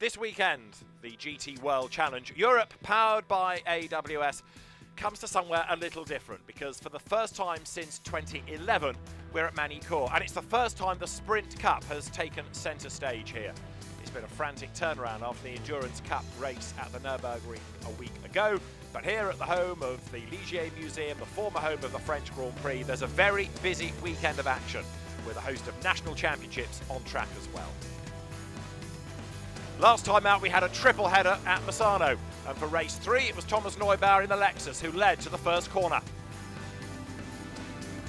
This weekend, the GT World Challenge Europe, powered by AWS, comes to somewhere a little different because for the first time since 2011, we're at MAGNY-COURS, and it's the first time the Sprint Cup has taken centre stage here. It's been a frantic turnaround after the Endurance Cup race at the Nürburgring a week ago, but here at the home of the Ligier Museum, the former home of the French Grand Prix, there's a very busy weekend of action with a host of national championships on track as well. Last time out we had a triple header at Misano, and for race 3 it was Thomas Neubauer in the Lexus who led to the first corner.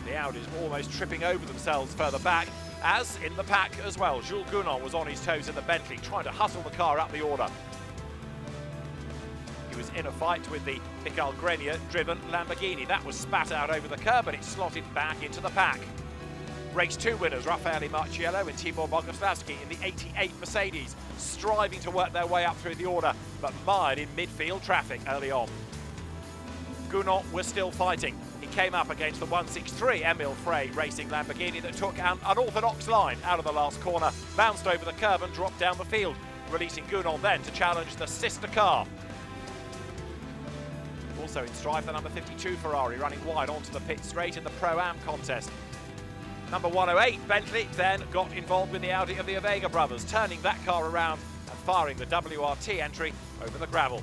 The Audis almost tripping over themselves further back, as in the pack as well. Jules Gounon was on his toes in the Bentley, trying to hustle the car up the order. He was in a fight with the Michael Grenier-driven Lamborghini. That was spat out over the curb, but it slotted back into the pack. Race 2 winners Raffaele Marciello and Tibor Boguslavski in the 88 Mercedes, striving to work their way up through the order, but mired in midfield traffic early on. Gounon was still fighting. He came up against the 163 Emil Frey racing Lamborghini that took an unorthodox line out of the last corner, bounced over the curb and dropped down the field, releasing Gounon then to challenge the sister car. Also in strife, the number 52 Ferrari running wide onto the pit straight in the Pro-Am contest. Number 108 Bentley then got involved with the Audi of the Avega brothers, turning that car around and firing the WRT entry over the gravel.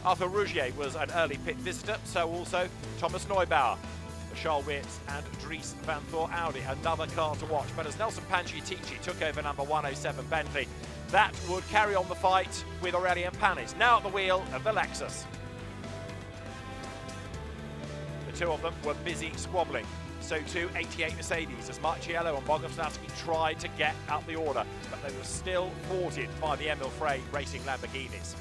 Arthur Rougier was an early pit visitor, so also Thomas Neubauer. The Charles Weerts and Dries Van Thor Audi, another car to watch. But as Nelson Panciatici took over number 107 Bentley, that would carry on the fight with Aurelien Panis, now at the wheel of the Lexus. The two of them were busy squabbling. So too 88 Mercedes, as Marciello and Boguslavski tried to get up the order, but they were still thwarted by the Emil Frey racing Lamborghinis.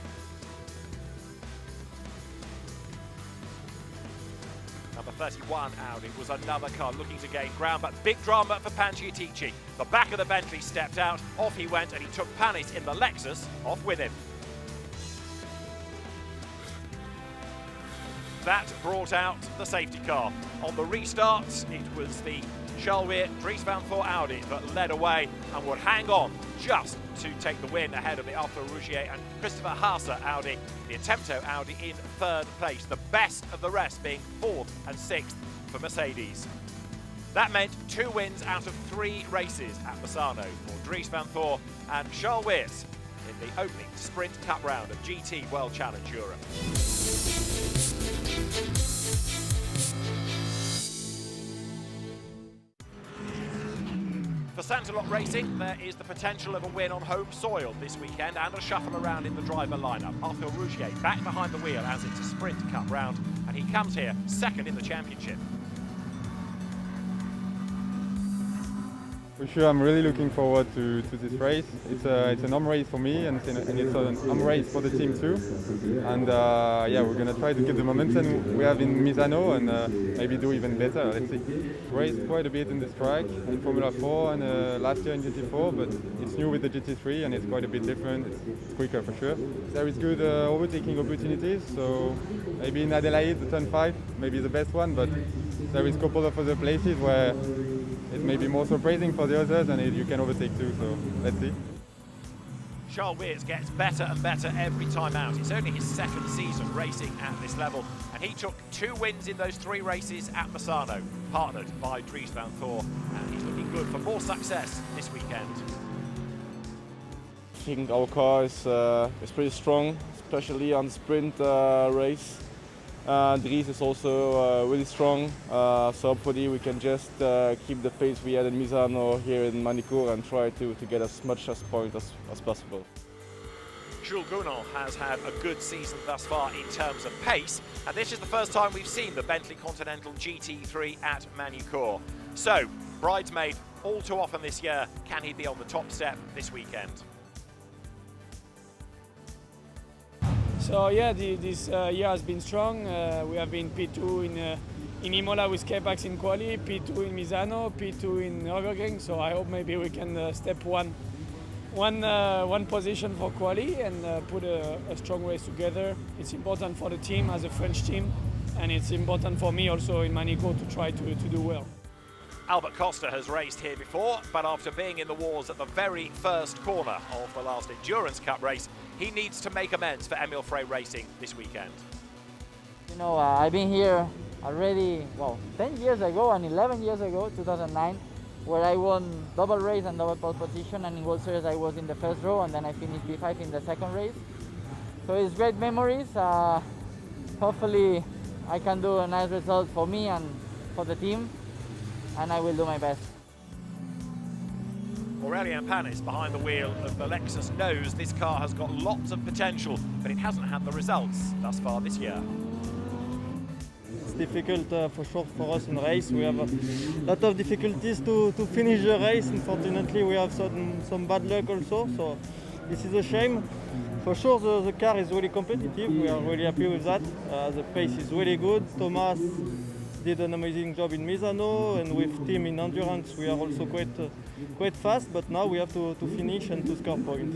Number 31 Audi was another car looking to gain ground, but big drama for Panciatici. The back of the Bentley stepped out, off he went, and he took Panis in the Lexus off with him. That brought out the safety car. On the restart, it was the Charles Weert Dries Van Thor Audi that led away and would hang on just to take the win ahead of the Arthur Rougier and Christopher Haase Audi, the Attempto Audi in third place, the best of the rest being 4th and 6th for Mercedes. That meant 2 wins out of 3 races at Misano for Dries Van Thor and Charles Weert in the opening Sprint Cup round of GT World Challenge Europe. For Santalot Racing, there is the potential of a win on home soil this weekend and a shuffle around in the driver lineup. Arthur Rougier back behind the wheel as it's a Sprint Cup round, and he comes here second in the championship. For sure, I'm really looking forward to this race. It's an home race for me, and it's a home race for the team too. And yeah, we're gonna try to get the momentum we have in Misano and maybe do even better. Let's see. Raced quite a bit in this track in Formula 4 and last year in GT4, but it's new with the GT3 and it's quite a bit different. It's quicker for sure. There is good overtaking opportunities, so maybe in Adelaide, the turn 5, maybe the best one, but there is a couple of other places where it may be more surprising for the others and you can overtake too, so let's see. Charles Weert gets better and better every time out. It's only his 2nd season racing at this level, and he took 2 wins in those 3 races at Misano, partnered by Dries Van Thor, and he's looking good for more success this weekend. I think our car is pretty strong, especially on the sprint race. Dries is also really strong, so hopefully we can just keep the pace we had in Misano here in MAGNY-COURS and try to get as much as points as possible. Jules Gounon has had a good season thus far in terms of pace, and this is the first time we've seen the Bentley Continental GT3 at MAGNY-COURS. So, bridesmaid all too often this year, can he be on the top step this weekend? So yeah, this year has been strong. We have been P2 in Imola with K-Pax in quali, P2 in Misano, P2 in Nürburgring. So I hope maybe we can step one position for quali and put a strong race together. It's important for the team as a French team, and it's important for me also in MAGNY-COURS to try to do well. Albert Costa has raced here before, but after being in the wars at the very first corner of the last Endurance Cup race, he needs to make amends for Emil Frey Racing this weekend. You know, I've been here already, well, 10 years ago and 11 years ago, 2009, where I won double race and double pole position, and in World Series I was in the first row, and then I finished P5 in the second race. So it's great memories. Hopefully I can do a nice result for me and for the team, and I will do my best. Aurélien Panis behind the wheel of the Lexus knows this car has got lots of potential, but it hasn't had the results thus far this year. It's difficult for sure for us in race. We have a lot of difficulties to finish the race. Unfortunately, we have some bad luck also, so this is a shame. For sure, the car is really competitive. We are really happy with that. The pace is really good. Thomas did an amazing job in Misano, and with team in endurance, we are also quite fast. But now we have to finish and to score points.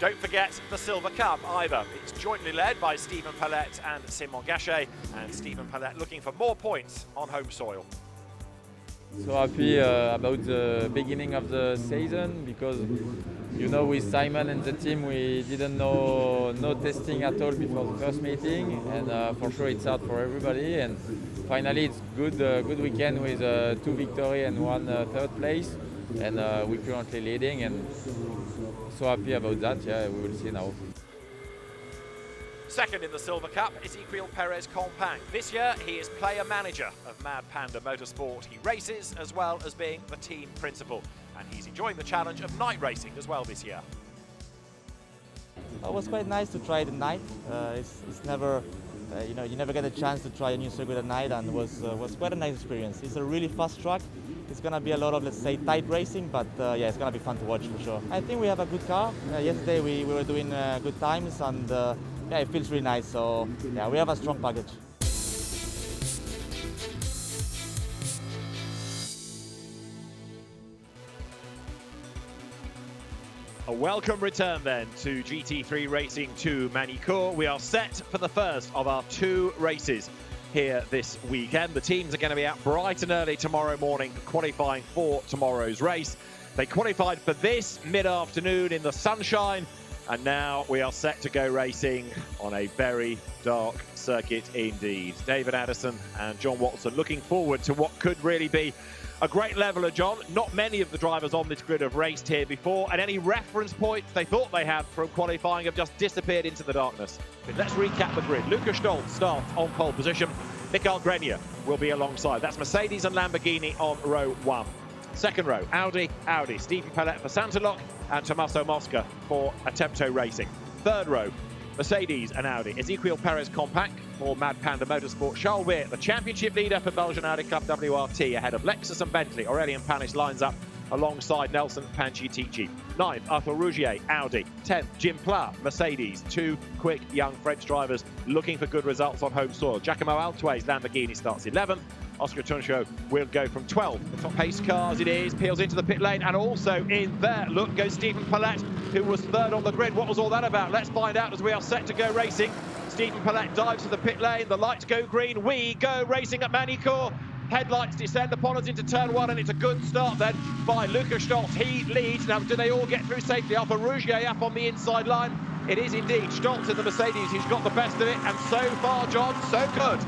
Don't forget the Silver Cup either. It's jointly led by Stephen Palette and Simon Gachet, and Stephen Palette looking for more points on home soil. So happy about the beginning of the season, because you know, with Simon and the team we didn't know no testing at all before the first meeting, and for sure it's hard for everybody, and finally it's good weekend with 2 victories and 1 third place, and we're currently leading, and so happy about that. Yeah, we will see now. Second in the Silver Cup, Ezequiel Perez Compact. This year, he is player manager of Mad Panda Motorsport. He races as well as being the team principal, and he's enjoying the challenge of night racing as well this year. It was quite nice to try it at night. It's never, you know, you never get a chance to try a new circuit at night, and was quite a nice experience. It's a really fast track. It's going to be a lot of, let's say, tight racing, but yeah, it's going to be fun to watch for sure. I think we have a good car. Yesterday we were doing good times, and yeah, it feels really nice. So yeah, we have a strong package. A welcome return then to GT3 Racing 2 MAGNY-COURS. We are set for the first of our 2 races here this weekend. The teams are going to be out bright and early tomorrow morning qualifying for tomorrow's race. They qualified for this mid-afternoon in the sunshine, and now we are set to go racing on a very dark circuit indeed. David Addison and John Watson looking forward to what could really be a great leveler, John. Not many of the drivers on this grid have raced here before, and any reference points they thought they had from qualifying have just disappeared into the darkness. But let's recap the grid. Lukas Stolz starts on pole position. Mikael Grenier will be alongside. That's Mercedes and Lamborghini on row 1. Second row, Audi, Stephen Palette for Santalok and Tommaso Mosca for Attempto Racing. Third row, Mercedes and Audi, Ezequiel Perez Compact for Mad Panda Motorsport. Charles Weir, the championship leader for Belgian Audi Club WRT, ahead of Lexus and Bentley. Aurélien Panis lines up alongside Nelson Pancitici. 9th, Arthur Rougier, Audi. 10th, Jim Pla, Mercedes. 2 quick young French drivers looking for good results on home soil. Giacomo Altue's Lamborghini starts 11th. Oscar Tuncho will go from 12th. The top pace cars it is, peels into the pit lane, and also in there, look, goes Stephen Palette, who was third on the grid. What was all that about? Let's find out as we are set to go racing. Stephen Palette dives to the pit lane, the lights go green, we go racing at MAGNY-COURS. Headlights descend upon us into turn 1, and it's a good start then by Lukas Stolz. He leads. Now, do they all get through safely? Alfa Rougier up on the inside line. It is indeed Stolz in the Mercedes who's got the best of it, and so far, John, so good.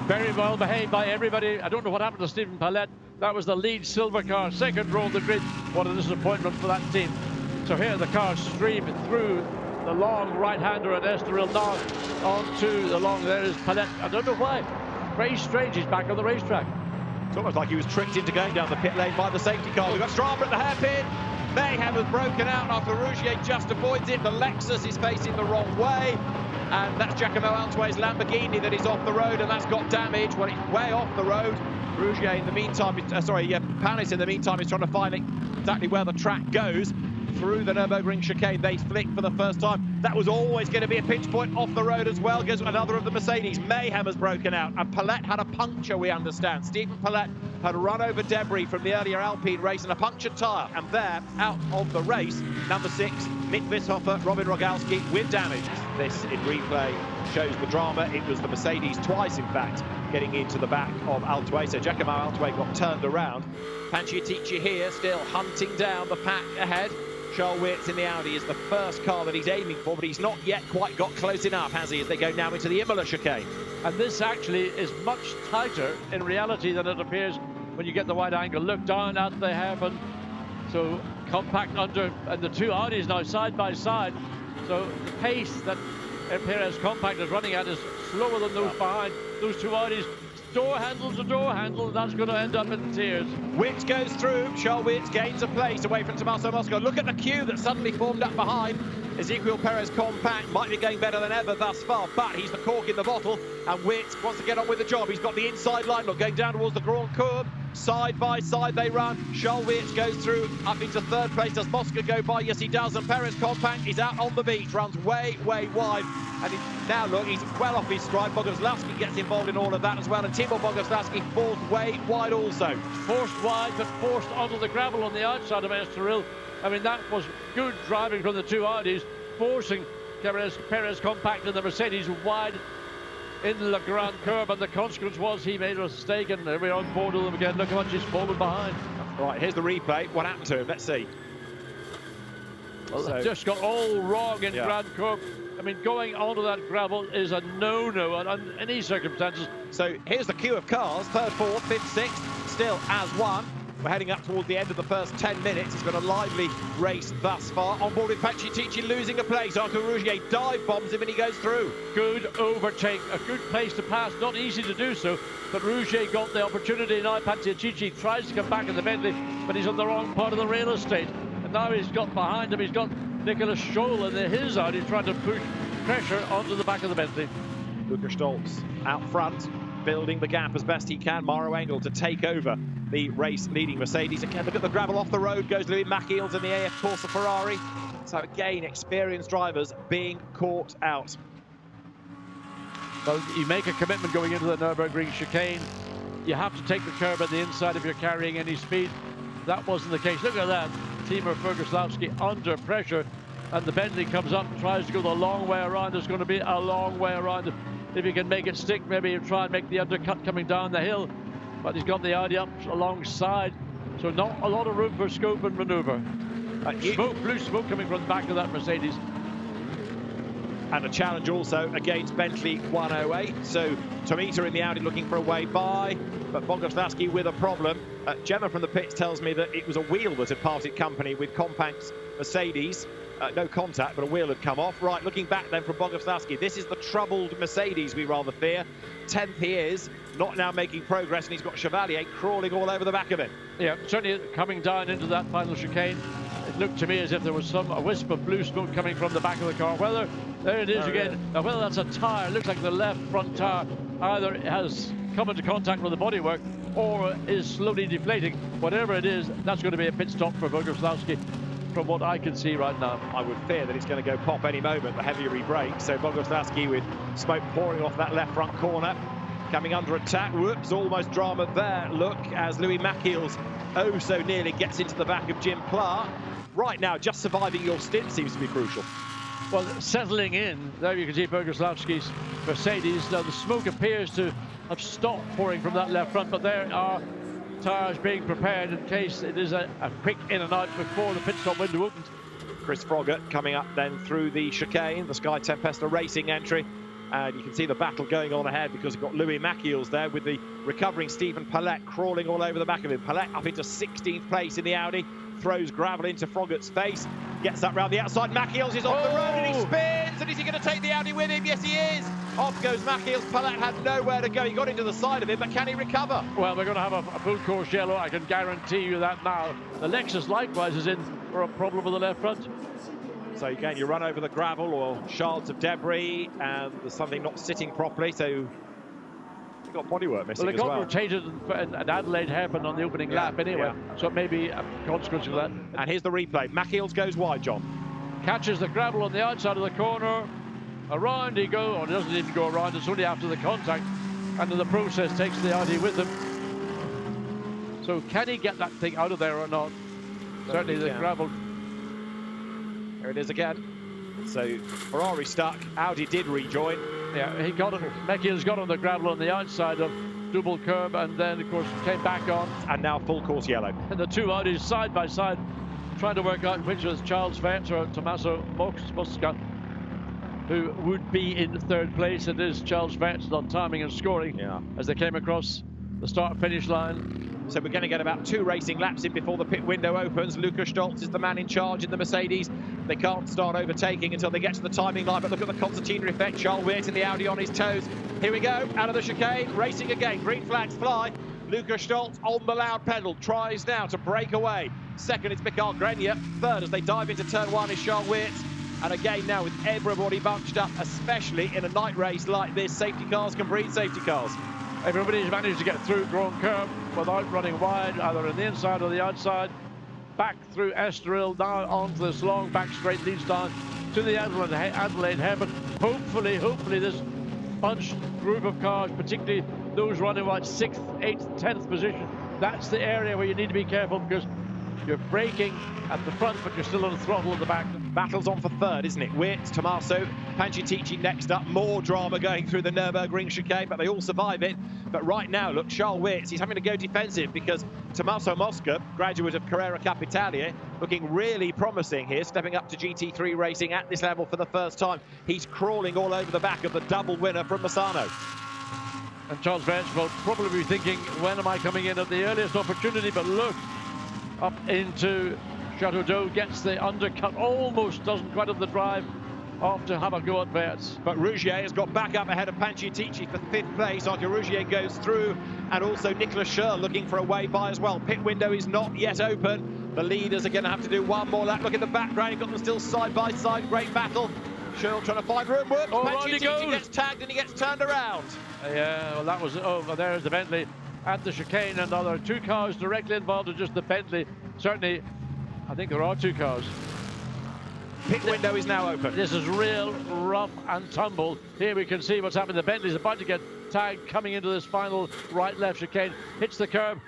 Very well behaved by everybody. I don't know what happened to Stephen Palette. That was the lead silver car, second row of the grid. What a disappointment for that team. So here the cars stream through the long right-hander at Estoril North onto the long. There is Palette. I don't know why. Very strange. He's back on the racetrack. It's almost like he was tricked into going down the pit lane by the safety car. We've got Strava at the hairpin. Mayhem has broken out after Rougier just avoids it. The Lexus is facing the wrong way. And that's Giacomo Altue's Lamborghini that is off the road, and that's got damage. Well, it's way off the road. Rougier in the meantime, Panis in the meantime is trying to find exactly where the track goes. Through the Nürburgring chicane, they flick for the first time. That was always going to be a pinch point off the road as well. Goes another of the Mercedes. Mayhem has broken out, and Palette had a puncture, we understand. Stephen Palette had run over debris from the earlier Alpine race and a punctured tyre. And there, out of the race, number 6, Mick Wisshofer, Robin Rogalski with damage. This, in replay, shows the drama. It was the Mercedes twice, in fact, getting into the back of Altway. So Giacomo Altway got turned around. Panciatici here still hunting down the pack ahead. Charles Weerts in the Audi is the first car that he's aiming for, but he's not yet quite got close enough, has he, as they go now into the Imola chicane. And this actually is much tighter in reality than it appears when you get the wide angle look down at the hairpin. So compact under, and the two Audis now side by side. So the pace that Perez Compact is running at is slower than those behind. Those two Audis, door handle to door handle, that's going to end up in tears. Weerts goes through. Charles Weerts gains a place away from Tommaso Mosca. Look at the queue that suddenly formed up behind. Ezequiel Perez Compact might be going better than ever thus far, but he's the cork in the bottle, and Weerts wants to get on with the job. He's got the inside line, look, going down towards the Grand Courbe. Side by side they run. Charles Weerts goes through up into third place. Does Mosca go by? Yes, he does. And Perez Compact is out on the beach, runs way, way wide. And now, look, he's well off his stride. Boguslavski gets involved in all of that as well. And Timo Boguslavski falls way wide also. Forced wide, but forced onto the gravel on the outside of Estoril. I mean, that was good driving from the two Audis, forcing Perez Compact and the Mercedes wide in the Grand Courbe, and the consequence was he made a mistake, and we're on board with them again. Look how much he's fallen behind. Right, here's the replay. What happened to him? Let's see. Well, so, just got all wrong in Grand Courbe. I mean, going onto that gravel is a no-no under any circumstances. So here's the queue of cars. Third, fourth, fifth, sixth, still as one. We're heading up towards the end of the first 10 minutes. It's been a lively race thus far. On board with Panciatici losing a place. Arthur Rougier dive bombs him and he goes through. Good overtake, a good place to pass. Not easy to do so, but Rougier got the opportunity. Now Panciatici tries to come back in the Bentley, but he's on the wrong part of the rail estate. And now he's got behind him, he's got Nicholas Scholl and his out. He's trying to push pressure onto the back of the Bentley. Luca Stoltz out front, building the gap as best he can. Mauro Engel to take over the race leading Mercedes. Again, look at the gravel off the road, goes Louis Macchiels in the AF Corsa Ferrari. So again, experienced drivers being caught out. Well, you make a commitment going into the Nürburgring chicane. You have to take the curb at the inside if you're carrying any speed. That wasn't the case. Look at that. Timo Boguslavski under pressure, and the Bentley comes up and tries to go the long way around. There's going to be a long way around. If you can make it stick, maybe you try and make the undercut coming down the hill. But he's got the Audi up alongside, so not a lot of room for scope and manoeuvre. Smoke, blue smoke coming from the back of that Mercedes. And a challenge also against Bentley 108. So Tomita in the Audi looking for a way by, but Boguslavski with a problem. Gemma from the pits tells me that it was a wheel that had parted company with Compact's Mercedes. No contact, but a wheel had come off. Right, looking back then from Boguslavski. This is the troubled Mercedes, we rather fear. 10th he is, not now making progress, and he's got Chevalier crawling all over the back of it. Yeah, certainly coming down into that final chicane. It looked to me as if there was a wisp of blue smoke coming from the back of the car. Whether, there it is again. Now, whether that's a tyre, it looks like the left front tyre either has come into contact with the bodywork or is slowly deflating. Whatever it is, that's going to be a pit stop for Boguslavski, from what I can see right now. I would fear that it's going to go pop any moment, the heavier he brakes. So Boguslavski with smoke pouring off that left front corner, coming under attack. Whoops, almost drama there. Look, as Louis Macchiels oh so nearly gets into the back of Jim Clark. Right now, just surviving your stint seems to be crucial. Well, settling in, there you can see Boguslavski's Mercedes. Now the smoke appears to have stopped pouring from that left front, but there are tyres being prepared in case it is a quick in and out before the pit stop window opens. Chris Froggatt coming up then through the chicane, the Sky Tempesta Racing entry. And you can see the battle going on ahead because you've got Louis Macchiels there with the recovering Stephen Palette crawling all over the back of him. Palette up into 16th place in the Audi, throws gravel into Froggatt's face, gets up round the outside. Macchiels is off the road and he spins. And is he going to take the Audi with him? Yes, he is. Off goes Macchiels. Palette had nowhere to go. He got into the side of him, but can he recover? Well, we're going to have a full course yellow. I can guarantee you that now. The Lexus likewise is in for a problem with the left front. So again, you run over the gravel or shards of debris, and there's something not sitting properly. So you've got bodywork missing as well. Well, it got rotated and Adelaide happened on the opening lap anyway. So it may be a consequence of that. And here's the replay. Macchiels goes wide, John. Catches the gravel on the outside of the corner. Around he goes, or he doesn't even go around. It's only after the contact. And in the process takes the Audi with him. So can he get that thing out of there or not? Certainly the gravel. There it is again. So Ferrari stuck. Audi did rejoin. Yeah, he got it. Meckiel's got on the gravel on the outside of double curb, and then of course came back on. And now full course yellow. And the two Audis side by side, trying to work out which was Charles Vance or Tommaso Mosca, who would be in third place. It is Charles Vance on timing and scoring as they came across the start-finish line. So we're going to get about 2 racing laps in before the pit window opens. Lukas Stolz is the man in charge in the Mercedes. They can't start overtaking until they get to the timing line, but look at the concertina effect. Charles Weert in the Audi on his toes. Here we go, out of the chicane, racing again. Green flags fly. Lukas Stolz on the loud pedal, tries now to break away. Second is Mikael Grenier. Third as they dive into turn 1 is Charles Weert. And again now with everybody bunched up, especially in a night race like this, safety cars can breed safety cars. Everybody's managed to get through drawn curb without running wide, either on the inside or the outside. Back through Estoril, now onto this long back straight leads down to the Adelaide Heaven. Hopefully this bunched group of cars, particularly those running wide 6th, 8th, 10th position, that's the area where you need to be careful, because you're braking at the front, but you're still on the throttle at the back. Battle's on for third, isn't it? Weert, Tommaso, Pancetici next up. More drama going through the Nürburgring chicane, but they all survive it. But right now, look, Charles Weert, he's having to go defensive because Tommaso Mosca, graduate of Carrera Capitalia, looking really promising here, stepping up to GT3 racing at this level for the first time. He's crawling all over the back of the double winner from Misano. And Charles Vance will probably be thinking, when am I coming in at the earliest opportunity? But look, up into Chateau d'Eau, gets the undercut, almost doesn't quite have the drive off to have a go at Weert. But Rougier has got back up ahead of Pancetici for 5th place. Arca Rougier goes through, and also Nicolas Scherl looking for a way by as well. Pit window is not yet open. The leaders are going to have to do one more lap. Look in the background, you've got them still side by side. Great battle. Scherl trying to find room. Whoops, Pancetici gets tagged and he gets turned around. Yeah, well, that was over. There's the Bentley at the chicane, and there are 2 cars directly involved in just the Bentley. Certainly, I think there are 2 cars. Pit window is now open. This is real rough and tumble. Here we can see what's happening. The Bentley's about to get tagged coming into this final right-left chicane. Hits the curb.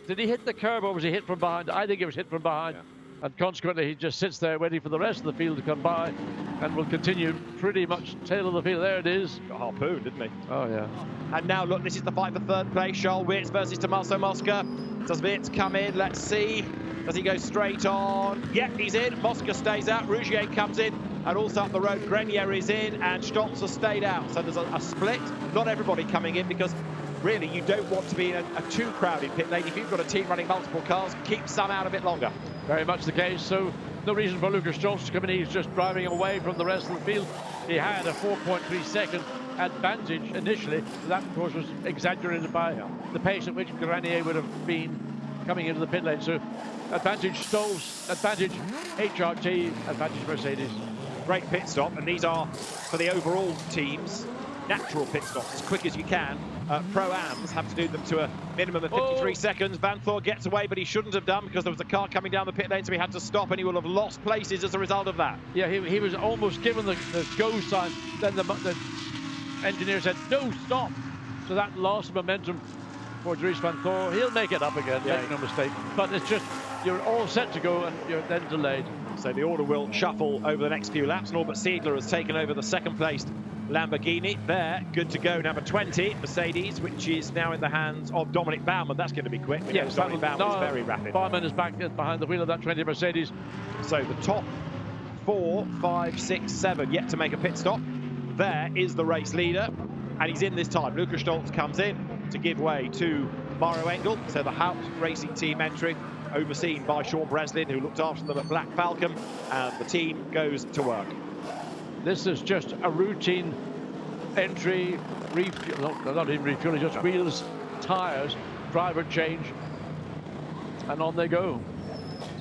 Did he hit the curb or was he hit from behind? I think it was hit from behind. Yeah. And consequently, he just sits there waiting for the rest of the field to come by and will continue pretty much tail of the field. There it is. Got harpooned, didn't he? Oh, yeah. And now, look, this is the fight for third place. Charles Weert versus Tommaso Mosca. Does Weert come in? Let's see. Does he go straight on? Yep, he's in. Mosca stays out. Rougier comes in. And also up the road, Grenier is in. And Stolz has stayed out. So there's a split. Not everybody coming in, because really you don't want to be in a too crowded pit lane. If you've got a team running multiple cars, keep some out a bit longer. Very much the case. So no reason for Lukas Stolz to come in. He's just driving away from the rest of the field. He had a 4.3 second advantage initially. That, of course, was exaggerated by the pace at which Grenier would have been coming into the pit lane. So advantage Stolz, advantage HRT, advantage Mercedes. Great pit stop, and these are for the overall teams. Natural pit stops, as quick as you can. Pro-Ams have to do them to a minimum of 53 seconds. Van Thor gets away, but he shouldn't have done, because there was a car coming down the pit lane, so he had to stop, and he will have lost places as a result of that. Yeah, he was almost given the go sign. Then the engineer said, no, stop. So that lost momentum for Dries Van Thor. He'll make it up again, make no mistake. But it's just, you're all set to go, and you're then delayed. So the order will shuffle over the next few laps. Norbert Siedler has taken over the second-placed Lamborghini. There, good to go, number 20, Mercedes, which is now in the hands of Dominic Baumann. That's going to be quick. Yes, Dominic Baumann is very rapid. Baumann is back behind the wheel of that 20 Mercedes. So the top 4, 5, 6, 7 yet to make a pit stop. There is the race leader, and he's in this time. Lukas Stolz comes in to give way to Mario Engel. So the Hout Racing Team entry, overseen by Sean Breslin, who looked after them at Black Falcon, and the team goes to work. This is just a routine entry, refuel, not even refueling, just wheels, tyres, driver change, and on they go.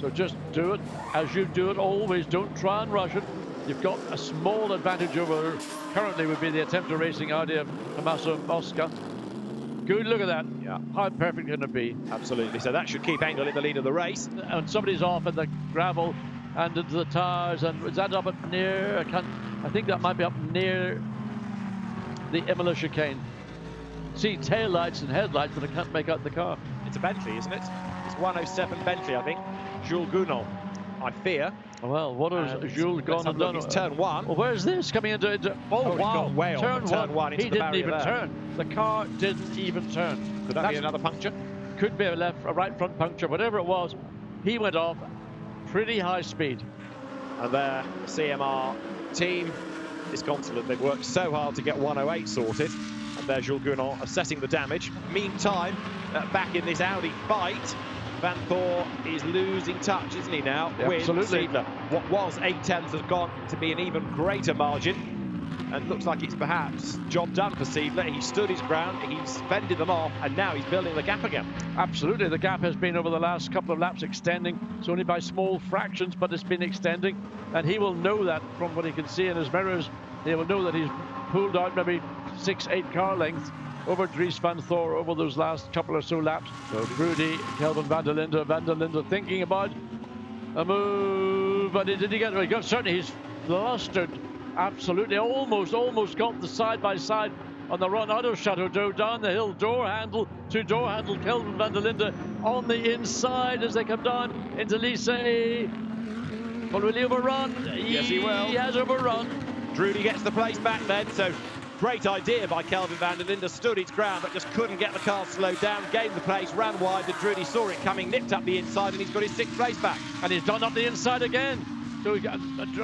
So just do it as you do it always. Don't try and rush it. You've got a small advantage over, currently would be the Attempter Racing Audi of Tommaso Mosca. Good look at that. Yeah. How perfect can it be? Absolutely. So that should keep Engel in the lead of the race. And somebody's off in the gravel and into the tyres, and is that up at near, I think that might be up near the Imola chicane. See tail lights and headlights, but I can't make out the car. It's a Bentley, isn't it? It's 107 Bentley, I think. Jules Gounod, I fear, Well, what has Jules gone and done? It's turn one. Well, where's this coming into Oh, wow, it's gone way on turn one into he the didn't barrier even there. turn. The car didn't even turn. Could that be another puncture? Could be a right front puncture, whatever it was. He went off pretty high speed. And their CMR team is confident. They've worked so hard to get 108 sorted. And there's Jules Gounon assessing the damage. Meantime, back in this Audi fight, Van Thor is losing touch, isn't he now? Yeah, with absolutely. Seidler. What was 8/10 has gone to be an even greater margin. And looks like it's perhaps job done for Seidler. He stood his ground, he's fended them off, and now he's building the gap again. Absolutely, the gap has been over the last couple of laps extending. It's only by small fractions, but it's been extending. And he will know that from what he can see in his mirrors. He will know that he's pulled out maybe 6-8 car lengths over Dries Van Thor over those last couple or so laps. So Rudy, Kelvin van der Linde thinking about a move, but did he get it? Certainly he's flustered. Absolutely, almost got the side-by-side on the run out of Chateau down the hill, door handle to door handle. Kelvin van der Linde on the inside as they come down into Lycée. Well, will he overrun? Yes, he will. He has overrun. Drudy gets the place back then, so great idea by Kelvin van der Linde, stood its ground but just couldn't get the car slowed down, gained the place, ran wide, and Drudy saw it coming, nipped up the inside, and he's got his 6th place back. And he's done up the inside again. So we got,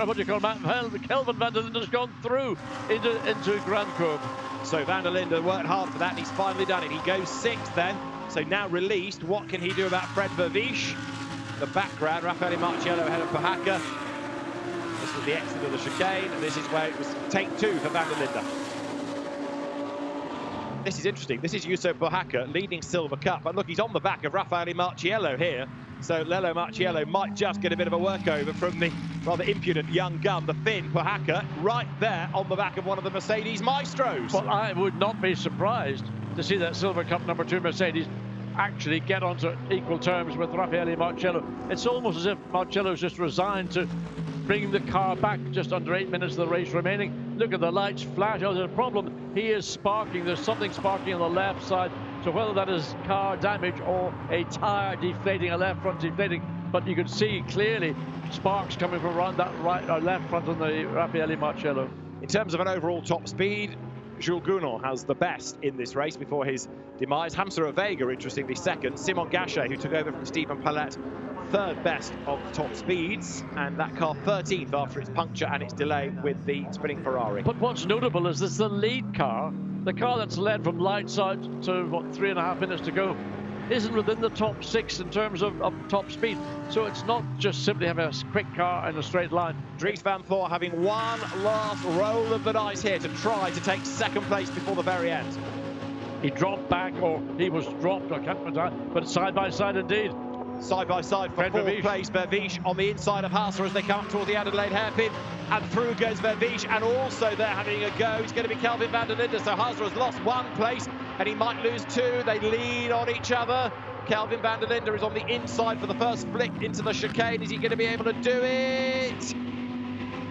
what do you call him? Kelvin van der Linde has gone through into Grand Courbe. So van der Linde worked hard for that, and he's finally done it. He goes 6th then, so now released. What can he do about Fred Verviche? The background, Raffaele Marciello ahead of Pahaka. This was the exit of the chicane, and this is where it was take 2 for van der Linde. This is interesting. This is Juuso Pahaka leading Silver Cup, but look, he's on the back of Raffaele Marciello here. So Lello Marciello might just get a bit of a workover from the rather impudent young gun, the Finn Pahaka, right there on the back of one of the Mercedes Maestros. Well, I would not be surprised to see that Silver Cup number 2 Mercedes actually get onto equal terms with Raffaele Marciello. It's almost as if Marcello's just resigned to bring the car back just under 8 minutes of the race remaining. Look at the lights flash. Oh, there's a problem. He is sparking. There's something sparking on the left side. So whether that is car damage or a tyre deflating, a left front deflating, but you can see clearly sparks coming from around that right or left front on the Raffaele Marciello. In terms of an overall top speed, Jules Gounon has the best in this race before his demise. Hamza Vega, interestingly, 2nd. Simon Gachet, who took over from Stephen Palette, 3rd best of the top speeds, and that car 13th after its puncture and its delay with the spinning Ferrari. But what's notable is this the lead car, the car that's led from lights out to, what, 3.5 minutes to go, isn't within the top 6 in terms of top speed. So it's not just simply having a quick car in a straight line. Dries Van Thor having one last roll of the dice here to try to take 2nd place before the very end. He dropped back, or he was dropped, I can't remember, but side by side indeed. Side by side for 4th place, Verviche on the inside of Haase as they come up towards the Adelaide hairpin, and through goes Verviche, and also they're having a go. It's going to be Kelvin van der Linde, so Haase has lost 1 place, and he might lose 2. They lean on each other. Kelvin van der Linde is on the inside for the first flick into the chicane. Is he going to be able to do it?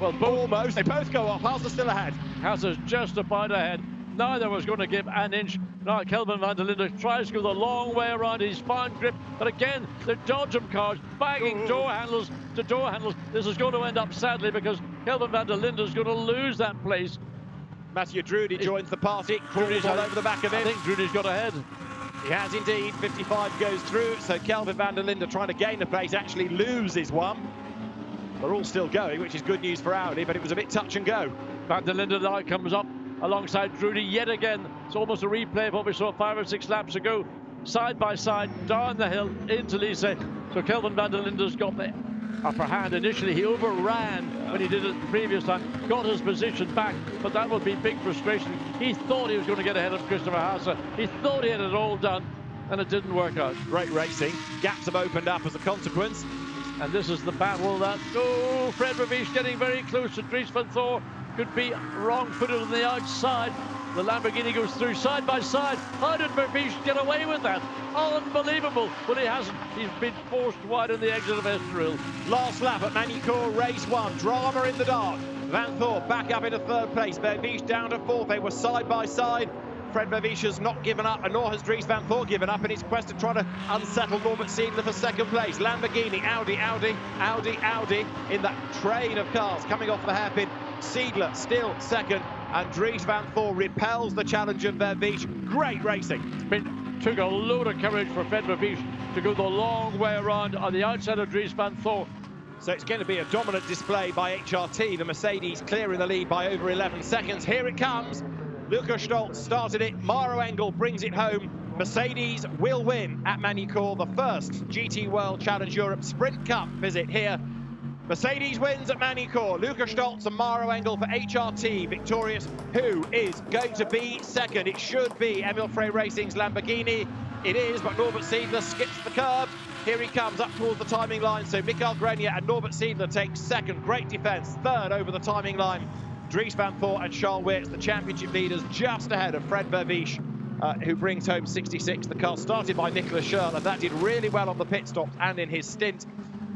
Well, almost. They both go off. Haase's still ahead. Haase's just about ahead. Neither was going to give an inch. Now Kelvin van der Linde tries to go the long way around. He's found grip, but again, the Dodgem cars banging door handles to door handles. This is going to end up sadly because Kelvin van der Linde is going to lose that place. Mathieu Drudy joins the party, crawls all over the back of him. I think Drudy's got ahead. He has indeed. 55 goes through, so Kelvin van der Linde trying to gain the place actually loses one. They're all still going, which is good news for Audi, but it was a bit touch and go. Van der Linde now comes up alongside Drudy yet again. It's almost a replay of what we saw 5 or 6 laps ago. Side by side, down the hill, into Lycée. So Kelvin van der Linde's got the upper hand. Initially, he overran when he did it the previous time, got his position back, but that would be big frustration. He thought he was going to get ahead of Christopher Haase. He thought he had it all done, and it didn't work out. Great racing. Gaps have opened up as a consequence. And this is the battle that, oh, Fred Verviche getting very close to Dries Van Thor. Could be wrong-footed on the outside. The Lamborghini goes through side by side. How did Verviche get away with that? Unbelievable. Well, he hasn't. He's been forced wide in the exit of Estoril. Last lap at MAGNY-COURS race 1. Drama in the dark. Van Thor back up into 3rd place. Verviche down to 4th. They were side by side. Fred Vervisch has not given up, and nor has Dries van Voor given up in his quest to try to unsettle Norbert Siedler for second place. Lamborghini, Audi in that train of cars coming off the hairpin. Siedler still second, and Dries van Voor repels the challenge of Vervisch. Great racing. It took a load of courage for Fred Vervisch to go the long way around on the outside of Dries van Voor. So it's going to be a dominant display by HRT. The Mercedes clearing the lead by over 11 seconds. Here it comes. Lukas Stolz started it. Maro Engel brings it home. Mercedes will win at MAGNY-COURS, the first GT World Challenge Europe Sprint Cup visit here. Mercedes wins at MAGNY-COURS. Lukas Stolz and Maro Engel for HRT. Victorious. Who is going to be second? It should be Emil Frey Racing's Lamborghini. It is, but Norbert Siedler skips the curb. Here he comes up towards the timing line. So Mikael Grenier and Norbert Siedler take second. Great defence. Third over the timing line. Dries van Voor and Charles Weerts, the championship leaders, just ahead of Fred Vervisch, who brings home 66. The car started by Nicolas Schurl, and that did really well on the pit stops and in his stint.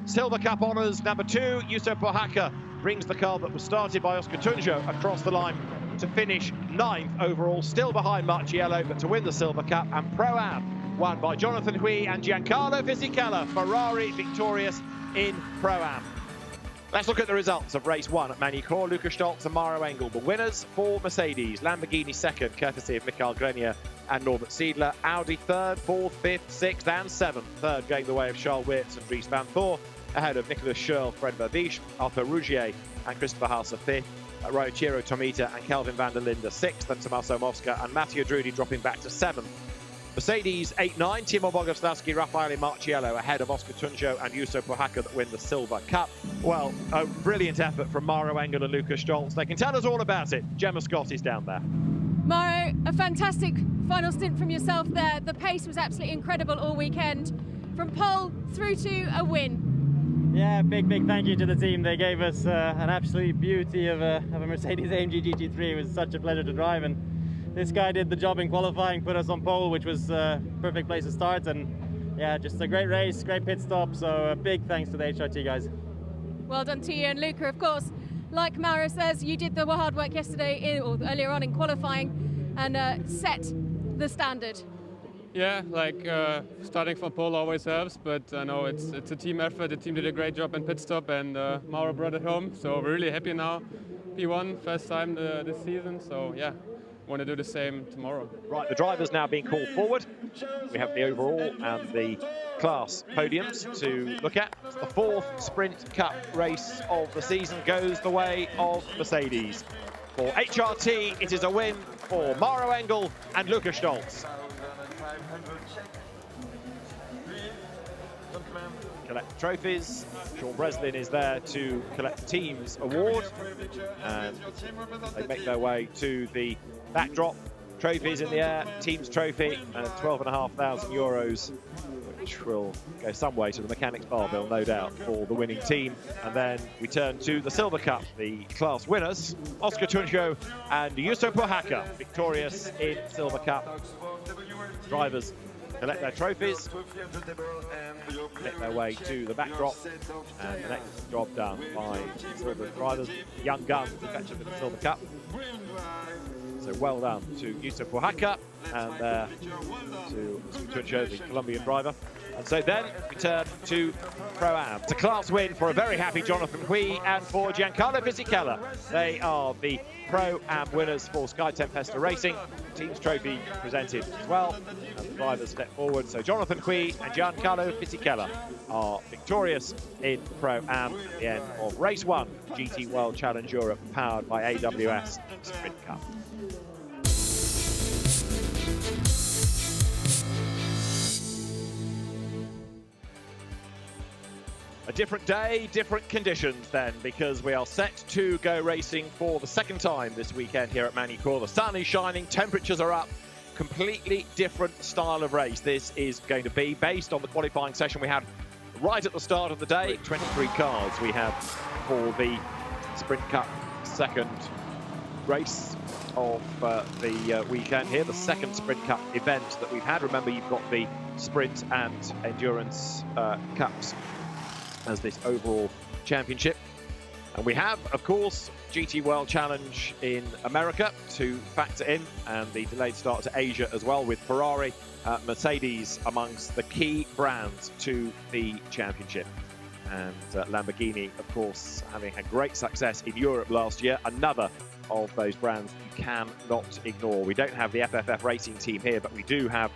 Silver Cup honours, number 2, Juuso Pohakka brings the car that was started by Oscar Tunjo across the line to finish 9th overall, still behind Marchiello, but to win the Silver Cup. And Pro-Am won by Jonathan Hui and Giancarlo Fisichella. Ferrari victorious in Pro-Am. Let's look at the results of race 1 at MAGNY-COURS. Lukas Stolz and Maro Engel, the winners for Mercedes. Lamborghini second, courtesy of Mikael Grenier and Norbert Siedler. Audi third, fourth, fifth, sixth and seventh. Third going the way of Charles Weerts and Dries van Voor, ahead of Nicolas Schurl, Fred Vervisch, Arthur Rougier and Christopher Haase fifth. Ryoichiro Tomita and Kelvin van der Linde sixth, and Tommaso Mosca and Matteo Drudi dropping back to seventh. Mercedes 8-9, Timo Boguslavski, Raffaele Marchiello ahead of Oscar Tunjo and Juuso Pohakka that win the Silver Cup. Well, a brilliant effort from Maro Engel and Lukas Stolz. They can tell us all about it. Gemma Scott is down there. Maro, a fantastic final stint from yourself there. The pace was absolutely incredible all weekend. From pole through to a win. Yeah, big thank you to the team. They gave us an absolute beauty of a Mercedes-AMG GT3. It was such a pleasure to drive, and this guy did the job in qualifying, put us on pole, which was a perfect place to start. And yeah, just a great race, great pit stop. So a big thanks to the HRT guys. Well done to you. And Luca, of course, like Maro says, you did the hard work yesterday or earlier on in qualifying and set the standard. Yeah, like starting from pole always helps, but I know it's a team effort. The team did a great job in pit stop, and Mauro brought it home. So we're really happy now. P1, first time this season. So yeah, want to do the same tomorrow. Right, the drivers now being called forward. We have the overall and the class podiums to look at. The fourth Sprint Cup race of the season goes the way of Mercedes. For HRT, it is a win for Maro Engel and Lukas Stolz. Collect trophies. Sean Breslin is there to collect the team's award, and they make their way to the backdrop. Trophies in the air, team's trophy, and €12,500, which will go some way to the mechanics bar bill, no doubt, for the winning team. And then we turn to the Silver Cup, the class winners, Oscar Tunjo and Juuso Pohakka, victorious in Silver Cup. Drivers collect their trophies, make their way to the backdrop, and the next job done by Silver drivers, young guns, to fetch up in the Silver Cup. So well done to Juuso Pohakka and to Tunjo, the Colombian driver. And so then we turn to Pro-Am. It's a class win for a very happy Jonathan Hui and for Giancarlo Fisichella. They are the Pro-Am winners for Sky Tempesta Racing. Team's trophy presented as well, and the drivers step forward. So Jonathan Hui and Giancarlo Fisichella are victorious in Pro-Am at the end of race 1, GT World Challenge Europe, powered by AWS Sprint Cup. A different day, different conditions then, because we are set to go racing for the second time this weekend here at MAGNY-COURS. The sun is shining, temperatures are up, completely different style of race this is going to be based on the qualifying session we had right at the start of the day. 23 cars we have for the Sprint Cup second race of the weekend here, the second Sprint Cup event that we've had. Remember, you've got the Sprint and Endurance Cups as this overall championship. And we have, of course, GT World Challenge in America to factor in, and the delayed start to Asia as well, with Ferrari, Mercedes amongst the key brands to the championship. And Lamborghini, of course, having had great success in Europe last year, another of those brands you cannot ignore. We don't have the FFF racing team here, but we do have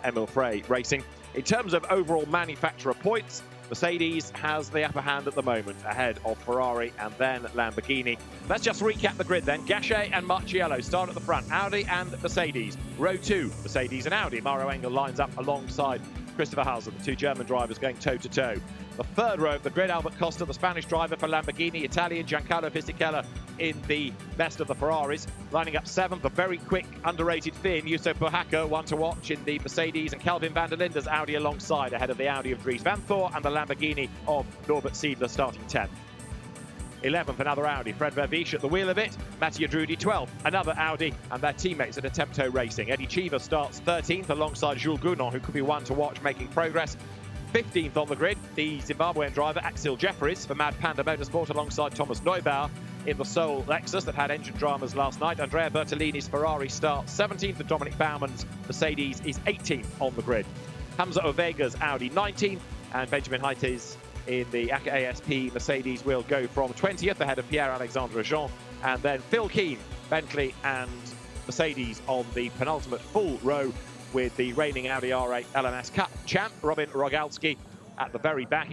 Emil Frey Racing. In terms of overall manufacturer points, Mercedes has the upper hand at the moment, ahead of Ferrari and then Lamborghini. Let's just recap the grid then. Gachet and Marchiello start at the front. Audi and Mercedes. Row 2, Mercedes and Audi. Mauro Engel lines up alongside Christopher Hauser, the two German drivers going toe-to-toe. The third row of the grid, Albert Costa, the Spanish driver for Lamborghini, Italian Giancarlo Fisichella in the best of the Ferraris. Lining up 7th, a very quick, underrated Finn, Yusso Pohaka, one to watch in the Mercedes, and Kelvin van der Linde's Audi alongside, ahead of the Audi of Dries Vanthoor and the Lamborghini of Norbert Siedler starting 10th. 11th, another Audi, Fred Vervisch at the wheel of it. Mattia Drudi 12th, another Audi, and their teammates at Attempto Racing. Eddie Cheever starts 13th alongside Jules Gounon, who could be one to watch making progress. 15th on the grid, the Zimbabwean driver Axel Jeffries for Mad Panda Motorsport alongside Thomas Neubauer in the Soul Lexus that had engine dramas last night. Andrea Bertolini's Ferrari starts 17th, and Dominic Baumann's Mercedes is 18th on the grid. Hamza Ovega's Audi 19th, and Benjamin Haites in the ACA ASP Mercedes will go from 20th ahead of Pierre-Alexandre Jean, and then Phil Keane, Bentley and Mercedes on the penultimate full row, with the reigning Audi R8 LMS Cup champ Robin Rogalski at the very back.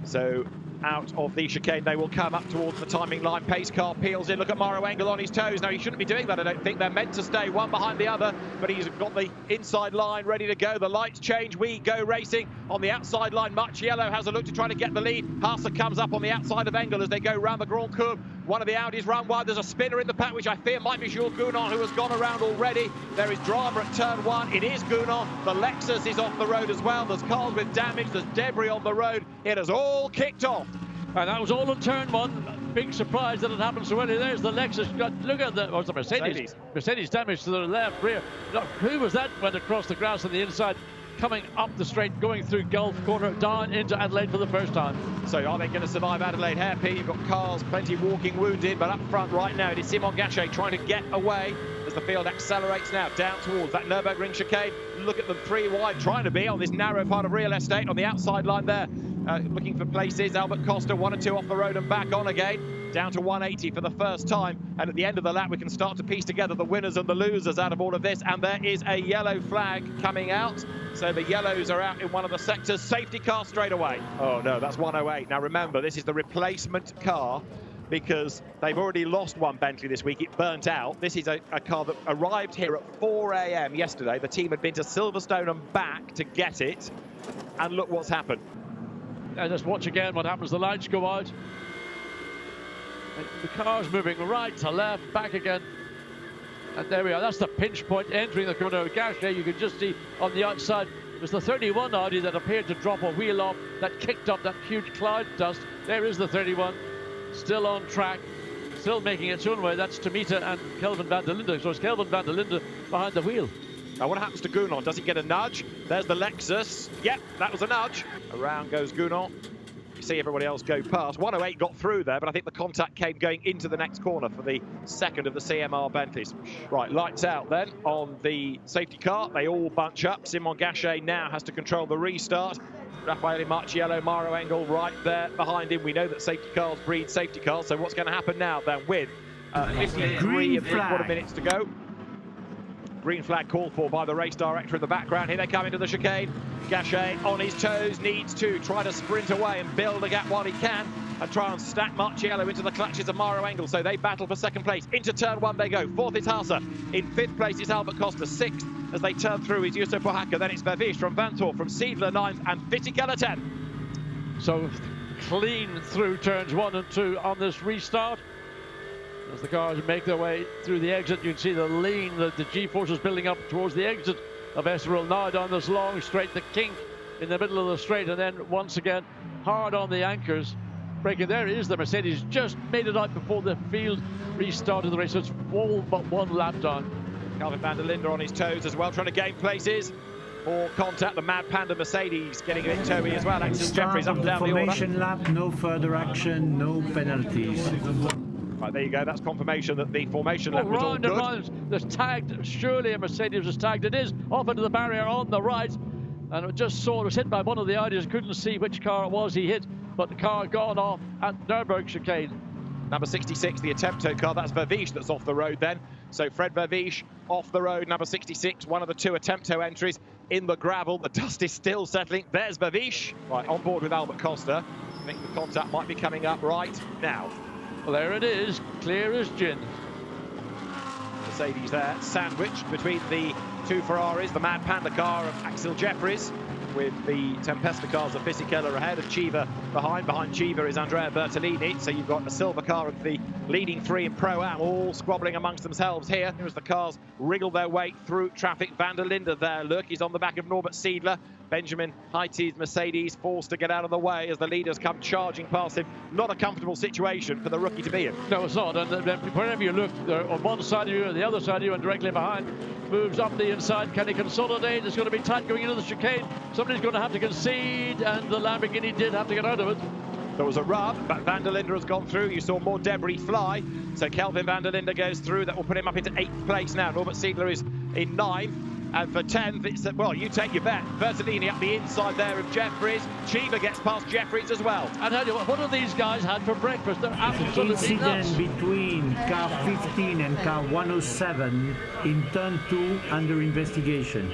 So out of the chicane they will come up towards the timing line. Pace car peels in. Look at Mauro Engel on his toes. Now, he shouldn't be doing that, I don't think. They're meant to stay one behind the other, but he's got the inside line ready to go. The lights change. We go racing on the outside line. Marchiello has a look to try to get the lead. Haase comes up on the outside of Engel as they go round the Grand Courbe. One of the Audis run wide. There's a spinner in the pack, which I fear might be Jules Gounon, who has gone around already. There is drama at turn 1. It is Gounon. The Lexus is off the road as well. There's cars with damage. There's debris on the road. It has all kicked off. And that was all in turn 1. Big surprise that it happened so early. There's the Lexus. Look at the, the Mercedes. Mercedes damage to the left rear. Look, who was that? Went across the grass on the inside, coming up the straight, going through Gulf Corner, down into Adelaide for the first time. So are they going to survive Adelaide hairpin? You've got cars, plenty walking wounded, but up front right now it is Simon Gachet trying to get away as the field accelerates now down towards that Nürburgring chicane. Look at them 3 wide, trying to be on this narrow part of real estate on the outside line there. Looking for places. Albert Costa 1 or 2 off the road and back on again, down to 180 for the first time, and at the end of the lap we can start to piece together the winners and the losers out of all of this. And there is a yellow flag coming out, so the yellows are out in one of the sectors. Safety car straight away. Oh no, that's 108. Now remember, this is the replacement car, because they've already lost one Bentley this week. It burnt out. This is a car that arrived here at 4 a.m. yesterday. The team had been to Silverstone and back to get it, and look what's happened. And just watch again what happens. The lights go out. And the car's moving right to left, back again. And there we are. That's the pinch point entering the corner of Gachet. You can just see on the outside, it was the 31 Audi that appeared to drop a wheel off that kicked up that huge cloud dust. There is the 31, still on track, still making its own way. That's Tomita and Kelvin van der Linde. So it's Kelvin van der Linde behind the wheel. Now what happens to Gounon? Does he get a nudge? There's the Lexus. Yep, that was a nudge. Around goes Gounon. You see everybody else go past. 108 got through there, but I think the contact came going into the next corner for the second of the CMR Bentleys. Right, lights out then on the safety car. They all bunch up. Simon Gachet now has to control the restart. Raffaele Marchiello, Mauro Engel right there behind him. We know that safety cars breed safety cars, so what's going to happen now then with 53 and 3/4 minutes to go? Green flag called for by the race director in the background. Here they come into the chicane. Gachet on his toes, needs to try to sprint away and build a gap while he can, and try and stack Marchiello into the clutches of Mauro Engel. So they battle for second place. Into turn 1 they go. 4th is Haase. In 5th place is Albert Costa. 6th as they turn through is Yusso Pohaka. Then it's Vervisch from Vanthoor, from Siedler 9th, and Fisichella 10th. So clean through turns 1 and 2 on this restart. As the cars make their way through the exit, you can see the lean, the G-forces building up towards the exit of Estoril. Now down this long straight, the kink in the middle of the straight, and then once again hard on the anchors. Breaking there is the Mercedes, just made it out before the field restarted the race. So it's all but 1 lap down. Kelvin van der Linde on his toes as well, trying to gain places. More contact. The Mad Panda Mercedes getting a bit toey as well. Axel Jeffries up and down the order. Formation lap, no further action, no penalties. Right, there you go. That's confirmation that the formation lap was all round good. and round. There's tagged. Surely a Mercedes was tagged. It is off into the barrier on the right. And it just saw it was hit by one of the Audis. Couldn't see which car it was he hit, but the car gone off at Nürburgring chicane. Number 66, the Attempto car. That's Verviche that's off the road then. So Fred Verviche off the road, number 66, one of the two Attempto entries in the gravel. The dust is still settling. There's Verviche, right, on board with Albert Costa. I think the contact might be coming up right now. Well, there it is, clear as gin. Mercedes there, sandwiched between the two Ferraris, the Mad Panda car of Axel Jeffries, with the Tempesta cars of Fisichella ahead and Chiva behind. Behind Chiva is Andrea Bertolini. So you've got the silver car of the leading three in Pro-Am, all squabbling amongst themselves here as the cars wriggle their way through traffic. Van der Linde there, look, he's on the back of Norbert Siedler. Benjamin Heitie's Mercedes forced to get out of the way as the leaders come charging past him. Not a comfortable situation for the rookie to be in. No, it's not. And wherever you look, on one side of you and the other side of you and directly behind, moves up the inside. Can he consolidate? It's going to be tight going into the chicane. Somebody's going to have to concede, and the Lamborghini did have to get out of it. There was a rub, but Van der Linde has gone through. You saw more debris fly. So Kelvin Van der Linde goes through. That will put him up into 8th place now. Norbert Siedler is in 9th. And for 10th, it's, well, you take your bet. Bertolini up the inside there of Jeffries. Chiva gets past Jeffries as well. And tell you what have these guys had for breakfast? They're absolutely Incident nuts. between car 15 and car 107 in turn 2 under investigation.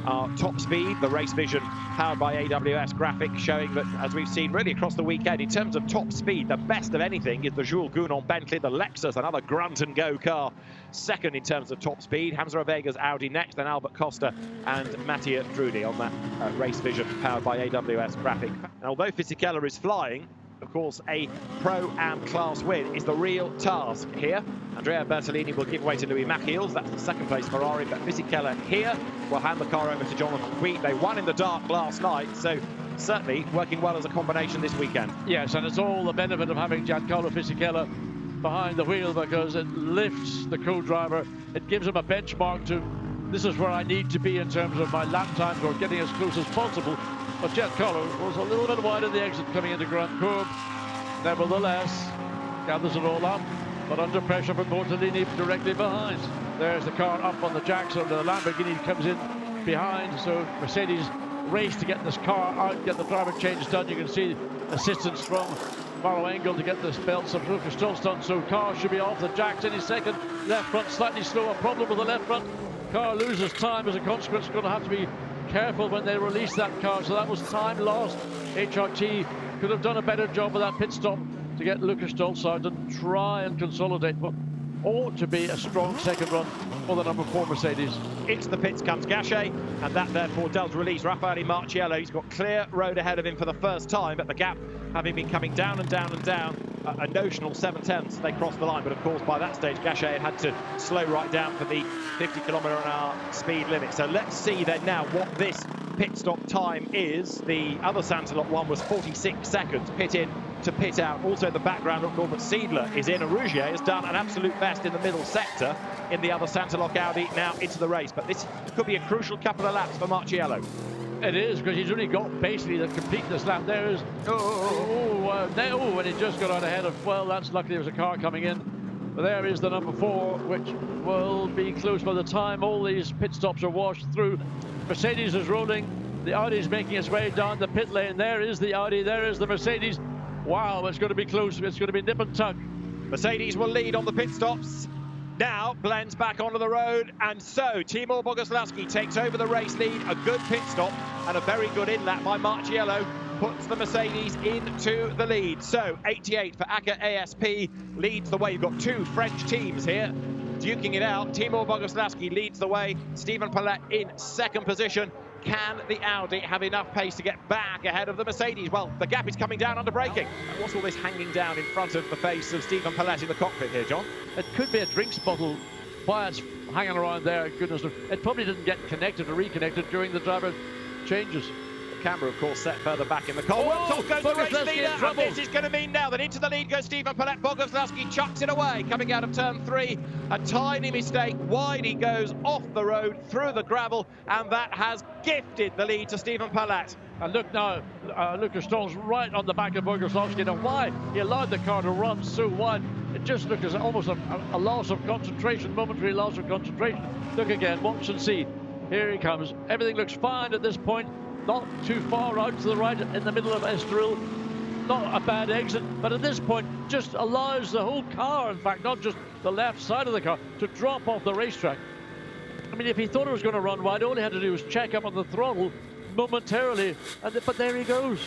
Our top speed, the Race Vision powered by AWS graphic, showing that, as we've seen really across the weekend, in terms of top speed, the best of anything is the Jules Gounon Bentley, the Lexus, another grunt and go car. Second in terms of top speed, Hamza Vega's Audi next, then Albert Costa and Mattia Trudi on that Race Vision powered by AWS graphic. And although Fisichella is flying, of course, a Pro-Am class win is the real task here. Andrea Bertolini will give way to Louis Machiels. That's the second place Ferrari, but Fisichella here will hand the car over to Jonathan Wheat. They won in the dark last night, so certainly working well as a combination this weekend. Yes, and it's all the benefit of having Giancarlo Fisichella behind the wheel, because it lifts the co-driver. It gives him a benchmark to, this is where I need to be in terms of my lap times or getting as close as possible. But Giancarlo was a little bit wide of the exit coming into Grand Courbe. Nevertheless, gathers it all up, but under pressure from Bertolini directly behind. There's the car up on the jack, so the Lamborghini comes in behind. So Mercedes race to get this car out, get the driver change done. You can see assistance from Maro Engel to get the belts of Lucas Stolston. So car should be off the jacks any second. Left front slightly slower, problem with the left front. Car loses time as a consequence. Going to have to be careful when they release that car. So that was time lost. HRT could have done a better job with that pit stop to get Lucas Stolz and try and consolidate, but ought to be a strong second run for the number 4 Mercedes. Into the pits comes Gachet, and that therefore does release Raffaele Marciello. He's got clear road ahead of him for the first time, but the gap having been coming down and down and down, a notional 7/10, they crossed the line. But of course, by that stage, Gachet had to slow right down for the 50km/h speed limit. So let's see then now what this pit stop time is. The other Santalot one was 46 seconds, pit in to pit out. Also in the background, Norbert Siedler is in, and Rougier has done an absolute best in the middle sector in the other Santalot Audi now into the race. But this could be a crucial couple of laps for Marciello. It is, because he's only got basically to complete this lap. There is, and he just got out ahead of, well, that's lucky there was a car coming in. But there is the number 4, which will be close by the time all these pit stops are washed through. Mercedes is rolling, the Audi is making its way down the pit lane. There is the Audi, there is the Mercedes. Wow, it's going to be close, it's going to be nip and tuck. Mercedes will lead on the pit stops. Now blends back onto the road, and so Timur Bogoslawski takes over the race lead. A good pit stop and a very good in-lap by Marciello puts the Mercedes into the lead. So 88 for ACA ASP leads the way. You've got 2 French teams here duking it out. Timur Bogoslawski leads the way. Stephen Palette in 2nd position. Can the Audi have enough pace to get back ahead of the Mercedes? Well, the gap is coming down under braking. What's all this hanging down in front of the face of Stephen Palette in the cockpit here, John? It could be a drinks bottle. Why it's hanging around there, goodness knows. It probably didn't get connected or reconnected during the driver changes. Camera, of course, set further back in the car. Wilson goes the race leader, and this is going to mean now that into the lead goes Stephen Palet. Boguslavski chucks it away, coming out of turn 3. A tiny mistake, wide he goes off the road, through the gravel, and that has gifted the lead to Stephen Palet. And look now, Lucas Stoll's right on the back of Boguslavski. Now, why he allowed the car to run so wide, it just looked as almost a loss of concentration, momentary loss of concentration. Look again, watch and see. Here he comes. Everything looks fine at this point. Not too far out to the right in the middle of Estoril. Not a bad exit, but at this point just allows the whole car, in fact, not just the left side of the car, to drop off the racetrack. I mean, if he thought it was going to run wide, all he had to do was check up on the throttle momentarily, but there he goes.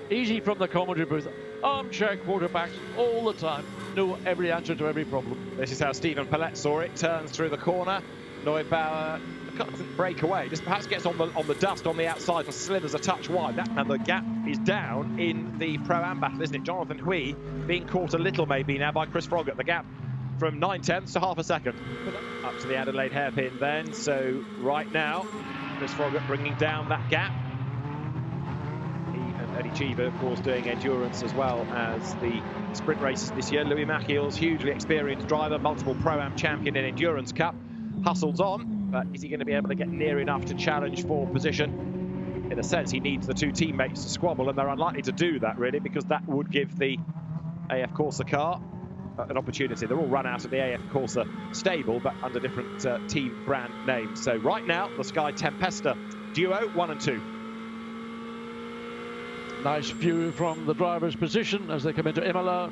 Easy from the commentary booth. Armchair quarterbacks all the time. Know every answer to every problem. This is how Stephen Palet saw it. Turns through the corner. Neubauer doesn't break away, just perhaps gets on the dust on the outside and slithers a touch wide. And the gap is down in the Pro-Am battle, isn't it? Jonathan Hui being caught a little maybe now by Chris Froggatt. The gap from 9/10 to half a second. Up to the Adelaide hairpin then. So right now, Chris Froggatt bringing down that gap. He and Eddie Cheever, of course, doing endurance as well as the sprint races this year. Louis Machiels, hugely experienced driver, multiple Pro-Am champion in Endurance Cup. Hustles on, but is he going to be able to get near enough to challenge for position? In a sense, he needs the two teammates to squabble, and they're unlikely to do that, really, because that would give the AF Corsa car an opportunity. They're all run out of the AF Corsa stable, but under different team brand names. So right now, the Sky Tempesta duo, 1 and 2. Nice view from the driver's position as they come into Imola.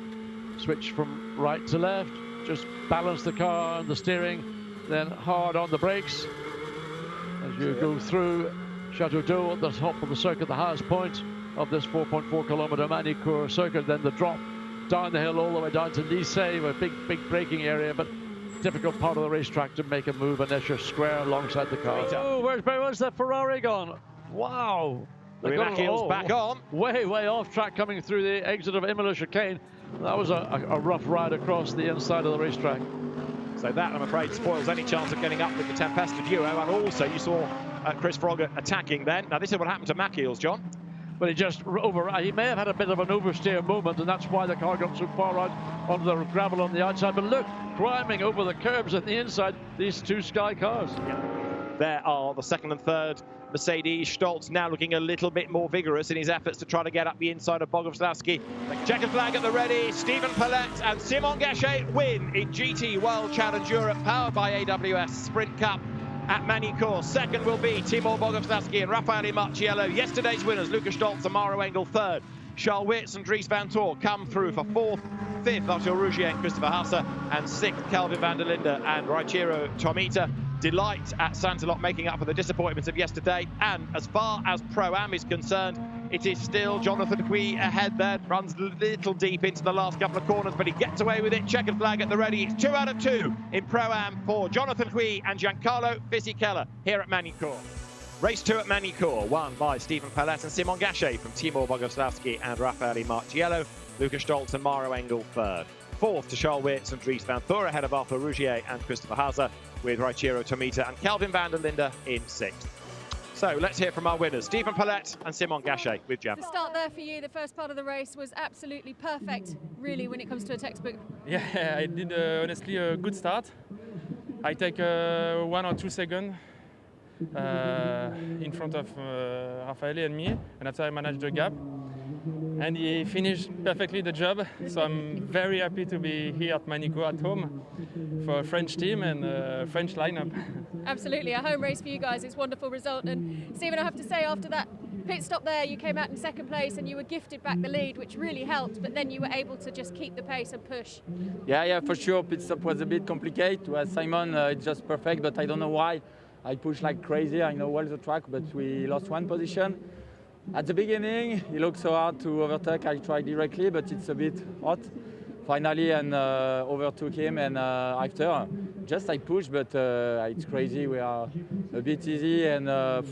Switch from right to left, just balance the car and the steering, then hard on the brakes as you go through Chateau d'Eau at the top of the circuit, the highest point of this 4.4 kilometer MAGNY-COURS circuit. Then the drop down the hill all the way down to Nice, a big braking area, but difficult part of the racetrack to make a move unless you're square alongside the car. Oh, where's the Ferrari gone? Wow. Louis Machiels back on. Way off track coming through the exit of Imola chicane. That was a rough ride across the inside of the racetrack. So that, I'm afraid, spoils any chance of getting up with the Tempesta duo. And also, you saw Chris Froggatt attacking then. Now, this is what happened to Machiels, John. But he may have had a bit of an oversteer moment, and that's why the car got so far out onto the gravel on the outside. But look, climbing over the curbs at the inside, these two Sky cars. Yeah. There are the second and third Mercedes. Stolz now looking a little bit more vigorous in his efforts to try to get up the inside of Boguslavski. The checkered flag at the ready. Stephen Palet and Simon Gachet win in GT World Challenge Europe, powered by AWS Sprint Cup at MAGNY-COURS. Second will be Timur Boguslavski and Raffaele Marciello. Yesterday's winners, Lucas Stolz and Maro Engel third. Charles Wirtz and Dries van Tor come through for fourth. Fifth, Arthur Rougier and Christopher Haase. And sixth, Kelvin van der Linde and Raichiro Tomita. Delight at Santalot making up for the disappointments of yesterday. And as far as Pro-Am is concerned, it is still Jonathan Hui ahead there. Runs a little deep into the last couple of corners, but he gets away with it. Checkered flag at the ready. It's 2 out of 2 in Pro-Am for Jonathan Hui and Giancarlo Fisichella here at MAGNY-COURS. Race 2 at MAGNY-COURS, won by Stephen Palet and Simon Gachet from Timur Boguslavski and Raffaele Marciello. Lucas Stolz and Maro Engel third. Fourth to Charles Wirtz and Dries van Tor ahead of Arthur Rougier and Christopher Haase, with Raichiro Tomita and Kelvin van der Linde in sixth. So let's hear from our winners, Stephen Palet and Simon Gachet with Jam. The start there for you, the first part of the race was absolutely perfect, really, when it comes to a textbook. Yeah, I did honestly a good start. I take 1 or 2 seconds in front of Raffaele and me, and after I managed the gap. And he finished perfectly the job, so I'm very happy to be here at MAGNY-COURS at home for a French team and a French lineup. Absolutely, a home race for you guys. It's a wonderful result. And Stephen, I have to say, after that pit stop there, you came out in second place and you were gifted back the lead, which really helped, but then you were able to just keep the pace and push. Yeah, for sure. Pit stop was a bit complicated. To Simon, it's just perfect, but I don't know why. I pushed like crazy. I know well the track, but we lost 1 position. At the beginning, it looked so hard to overtake. I tried directly, but it's a bit hot. Finally, and overtook him, and after, just I pushed, but it's crazy. We are a bit easy, and I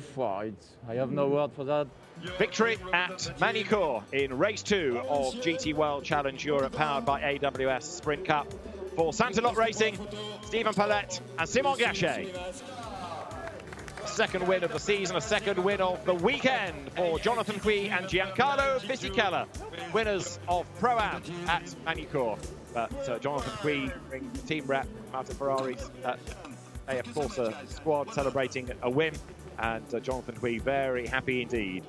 have no word for that. Victory at MAGNY-COURS in race 2 of GT World Challenge Europe, powered by AWS Sprint Cup. For Santalot Racing, Stephen Palet and Simon Gachet. second win of the season, a second win of the weekend for Jonathan Hui and Giancarlo Fisichella, winners of Pro-Am at MAGNY-COURS. But Jonathan Hui brings the team rep, Marta Ferrari's AF Corsa squad, celebrating a win, and Jonathan Hui very happy indeed.